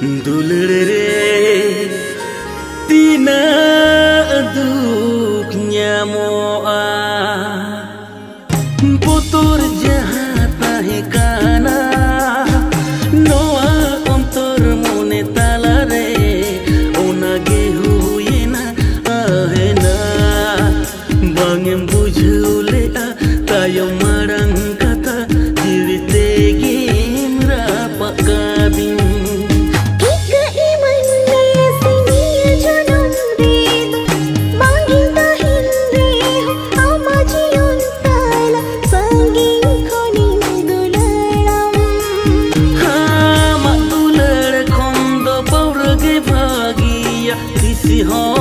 दुलड़ रे तीना दुख ᱧᱟᱢᱚᱜᱼᱟ बोतोर जहाँ ताहे काना नोआ अंतर मोने ताला रे ओनागे हुएना आहेना बांगेम बुझुलेआ तायम मारang kata जीविते गेम रापकाबिन हाँ